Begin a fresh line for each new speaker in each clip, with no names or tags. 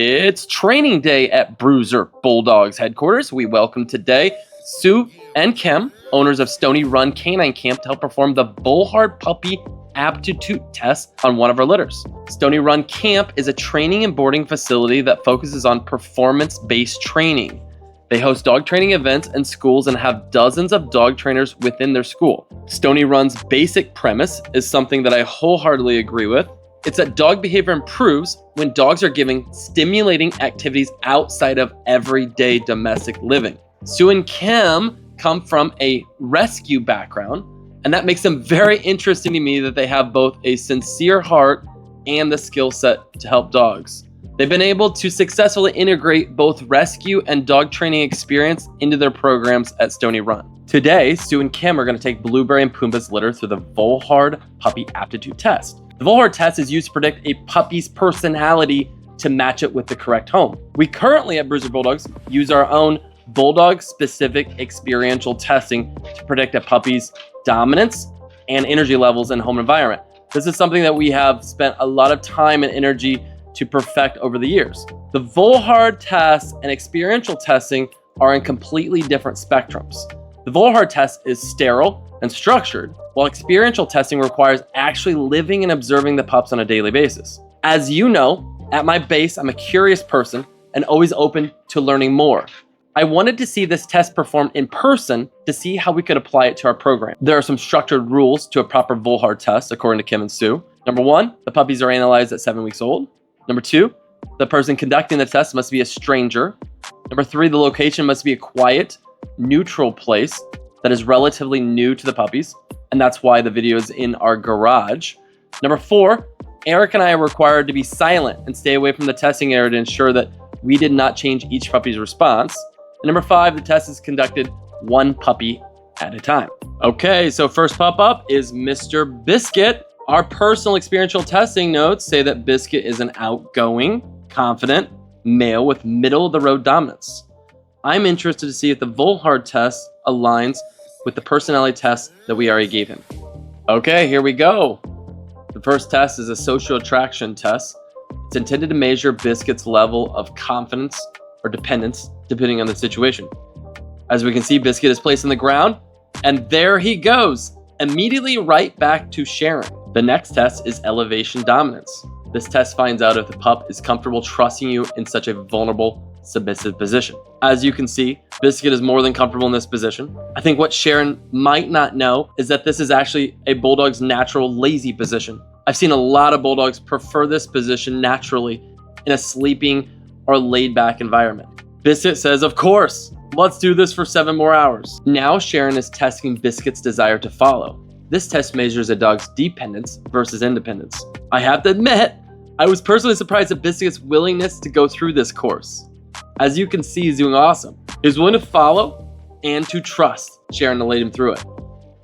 It's training day at Bruiser Bulldogs headquarters. We welcome today Sue and Kim, owners of Stony Run Canine Camp, to help perform the Bulldog Puppy aptitude test on one of our litters. Stony Run Camp is a training and boarding facility that focuses on performance-based training. They host dog training events in schools and have dozens of dog trainers within their school. Stony Run's basic premise is something that I wholeheartedly agree with. It's that dog behavior improves when dogs are given stimulating activities outside of everyday domestic living. Sue and Kim come from a rescue background, and that makes them very interesting to me that they have both a sincere heart and the skill set to help dogs. They've been able to successfully integrate both rescue and dog training experience into their programs at Stony Run. Today, Sue and Kim are going to take Blueberry and Pumbaa's litter through the Bulldog Puppy aptitude test. The Bulldog test is used to predict a puppy's personality to match it with the correct home. We currently at Bruiser Bulldogs use our own Bulldog-specific experiential testing to predict a puppy's dominance and energy levels in home environment. This is something that we have spent a lot of time and energy to perfect over the years. The Bulldog test and experiential testing are in completely different spectrums. The Bulldog test is sterile and structured, while experiential testing requires actually living and observing the pups on a daily basis. As you know, at my base, I'm a curious person and always open to learning more. I wanted to see this test performed in person to see how we could apply it to our program. There are some structured rules to a proper Bulldog test, according to Kim and Sue. Number 1, the puppies are analyzed at 7 weeks old. Number 2, the person conducting the test must be a stranger. Number 3, the location must be a quiet, neutral place that is relatively new to the puppies, and that's why the video is in our garage. Number 4, Eric and I are required to be silent and stay away from the testing area to ensure that we did not change each puppy's response. And number 5, the test is conducted one puppy at a time. Okay, so first pup up is Mr. Biscuit. Our personal experiential testing notes say that Biscuit is an outgoing, confident male with middle-of-the-road dominance. I'm interested to see if the Bulldog test aligns with the personality test that we already gave him. Okay, here we go. The first test is a social attraction test. It's intended to measure Biscuit's level of confidence or dependence, depending on the situation. As we can see, Biscuit is placed on the ground, and there he goes, immediately right back to Sharon. The next test is elevation dominance. This test finds out if the pup is comfortable trusting you in such a vulnerable, submissive position. As you can see, Biscuit is more than comfortable in this position. I think what Sharon might not know is that this is actually a Bulldog's natural lazy position. I've seen a lot of Bulldogs prefer this position naturally in a sleeping or laid back environment. Biscuit says, of course, let's do this for 7 more hours. Now Sharon is testing Biscuit's desire to follow. This test measures a dog's dependence versus independence. I have to admit, I was personally surprised at Biscuit's willingness to go through this course. As you can see, he's doing awesome. He's willing to follow and to trust Sharon to lead him through it.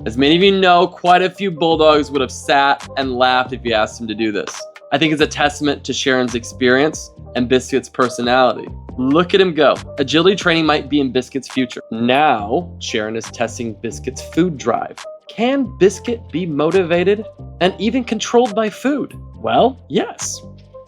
As many of you know, quite a few Bulldogs would have sat and laughed if you asked him to do this. I think it's a testament to Sharon's experience and Biscuit's personality. Look at him go. Agility training might be in Biscuit's future. Now, Sharon is testing Biscuit's food drive. Can Biscuit be motivated and even controlled by food? Well, yes,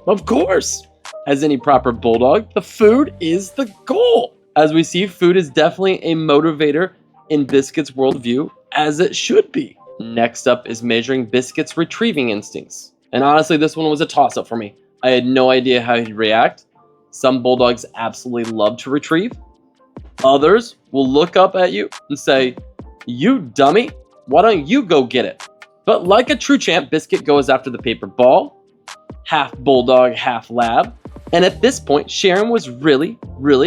of course. As any proper Bulldog, the food is the goal. As we see, food is definitely a motivator in Biscuit's worldview, as it should be. Next up is measuring Biscuit's retrieving instincts. And honestly, this one was a toss-up for me. I had no idea how he'd react. Some Bulldogs absolutely love to retrieve. Others will look up at you and say, "You dummy, why don't you go get it?" But like a true champ, Biscuit goes after the paper ball, half Bulldog, half Lab. And at this point, Sharon was really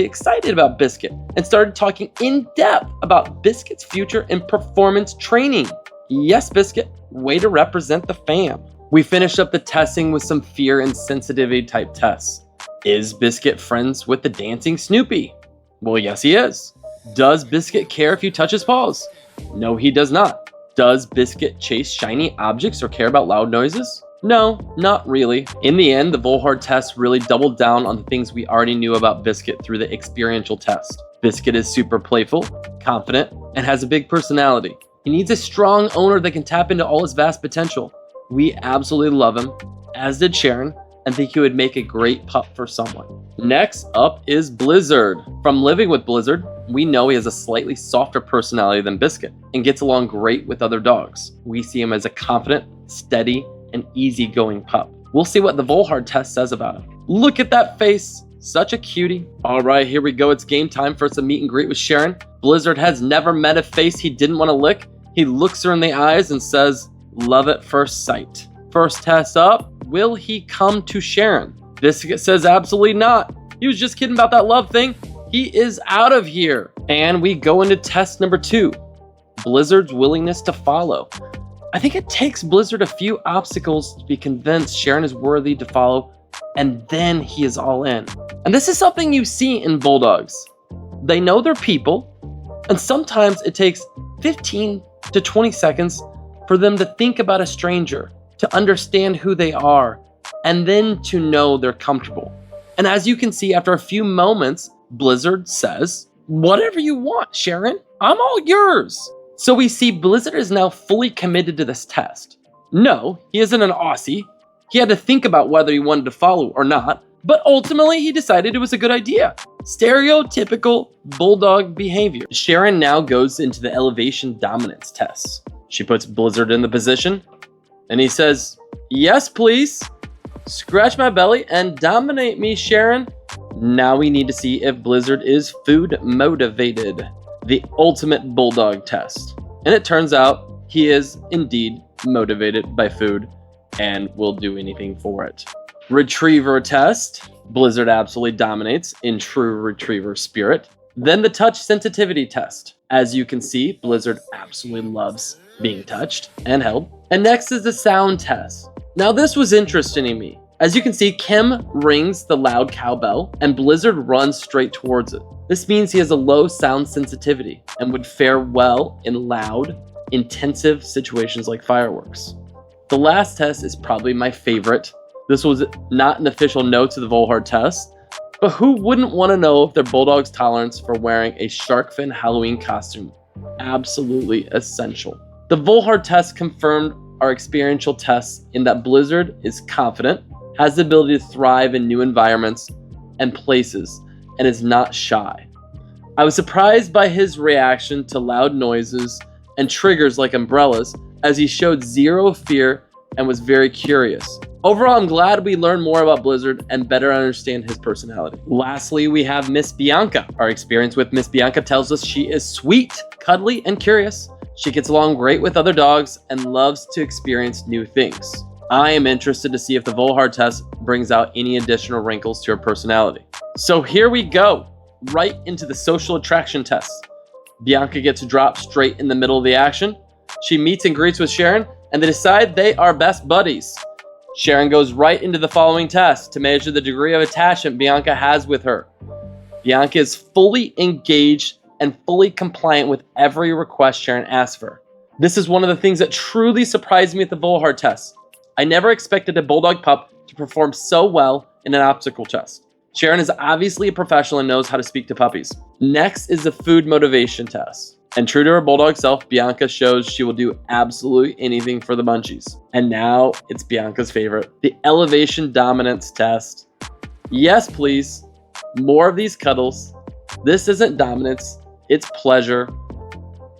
excited about Biscuit and started talking in depth about Biscuit's future in performance training. Yes, Biscuit, way to represent the fam. We finished up the testing with some fear and sensitivity type tests. Is Biscuit friends with the dancing Snoopy? Well, yes, he is. Does Biscuit care if you touch his paws? No, he does not. Does Biscuit chase shiny objects or care about loud noises? No, not really. In the end, the Bulldog test really doubled down on the things we already knew about Biscuit through the experiential test. Biscuit is super playful, confident, and has a big personality. He needs a strong owner that can tap into all his vast potential. We absolutely love him, as did Sharon, and think he would make a great pup for someone. Next up is Blizzard. From living with Blizzard, we know he has a slightly softer personality than Biscuit and gets along great with other dogs. We see him as a confident, steady, and easygoing pup. We'll see what the Volhard test says about him. Look at that face. Such a cutie. All right, here we go. It's game time for some meet and greet with Sharon. Blizzard has never met a face he didn't want to lick. He looks her in the eyes and says, "Love at first sight." First test up, will he come to Sharon? Biscuit says absolutely not. He was just kidding about that love thing. He is out of here. And we go into test number 2, Blizzard's willingness to follow. I think it takes Blizzard a few obstacles to be convinced Sharon is worthy to follow, and then he is all in. And this is something you see in Bulldogs. They know their people, and sometimes it takes 15 to 20 seconds for them to think about a stranger, to understand who they are, and then to know they're comfortable. And as you can see, after a few moments, Blizzard says, "Whatever you want, Sharon, I'm all yours." So we see Blizzard is now fully committed to this test. No, he isn't an Aussie. He had to think about whether he wanted to follow or not, but ultimately he decided it was a good idea. Stereotypical Bulldog behavior. Sharon now goes into the elevation dominance test. She puts Blizzard in the position, and he says, "Yes, please. Scratch my belly and dominate me, Sharon." Now we need to see if Blizzard is food motivated. The ultimate Bulldog test. And it turns out he is indeed motivated by food and will do anything for it. Retriever test. Blizzard absolutely dominates in true retriever spirit. Then the touch sensitivity test. As you can see, Blizzard absolutely loves being touched and held. And next is the sound test. Now this was interesting to me. As you can see, Kim rings the loud cowbell and Blizzard runs straight towards it. This means he has a low sound sensitivity and would fare well in loud, intensive situations like fireworks. The last test is probably my favorite. This was not an official note to the Volhard test, but who wouldn't want to know if their Bulldog's tolerance for wearing a shark fin Halloween costume? Absolutely essential. The Volhard test confirmed our experiential tests in that Blizzard is confident, has the ability to thrive in new environments and places, and is not shy. I was surprised by his reaction to loud noises and triggers like umbrellas, as he showed zero fear and was very curious. Overall, I'm glad we learned more about Blizzard and better understand his personality. Lastly, we have Miss Bianca. Our experience with Miss Bianca tells us she is sweet, cuddly, and curious. She gets along great with other dogs and loves to experience new things. I am interested to see if the Volhard test brings out any additional wrinkles to her personality. So here we go, right into the social attraction test. Bianca gets dropped straight in the middle of the action. She meets and greets with Sharon, and they decide they are best buddies. Sharon goes right into the following test to measure the degree of attachment Bianca has with her. Bianca is fully engaged and fully compliant with every request Sharon asks for. This is one of the things that truly surprised me at the Volhard test. I never expected a Bulldog pup to perform so well in an obstacle test. Sharon is obviously a professional and knows how to speak to puppies. Next is the food motivation test. And true to her Bulldog self, Bianca shows she will do absolutely anything for the munchies. And now it's Bianca's favorite, the elevation dominance test. Yes, please. More of these cuddles. This isn't dominance, it's pleasure.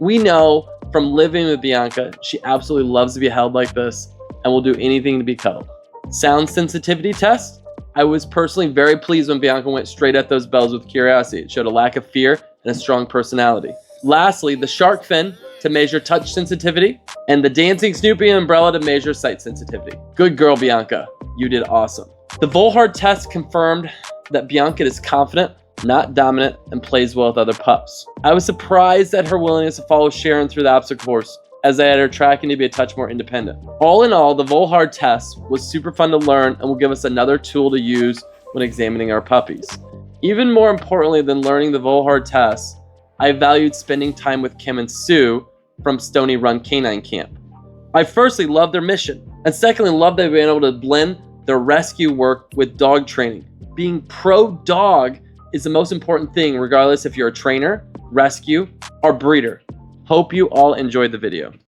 We know from living with Bianca, she absolutely loves to be held like this and will do anything to be cuddled. Sound sensitivity test. I was personally very pleased when Bianca went straight at those bells with curiosity. It showed a lack of fear and a strong personality. Lastly, the shark fin to measure touch sensitivity, and the dancing Snoopy umbrella to measure sight sensitivity. Good girl, Bianca. You did awesome. The Volhard test confirmed that Bianca is confident, not dominant, and plays well with other pups. I was surprised at her willingness to follow Sharon through the obstacle course, as I had her tracking to be a touch more independent. All in all, the Volhard test was super fun to learn and will give us another tool to use when examining our puppies. Even more importantly than learning the Volhard test, I valued spending time with Kim and Sue from Stony Run Canine Camp. I firstly love their mission, and secondly love they've been able to blend their rescue work with dog training. Being pro-dog is the most important thing, regardless if you're a trainer, rescue, or breeder. Hope you all enjoyed the video.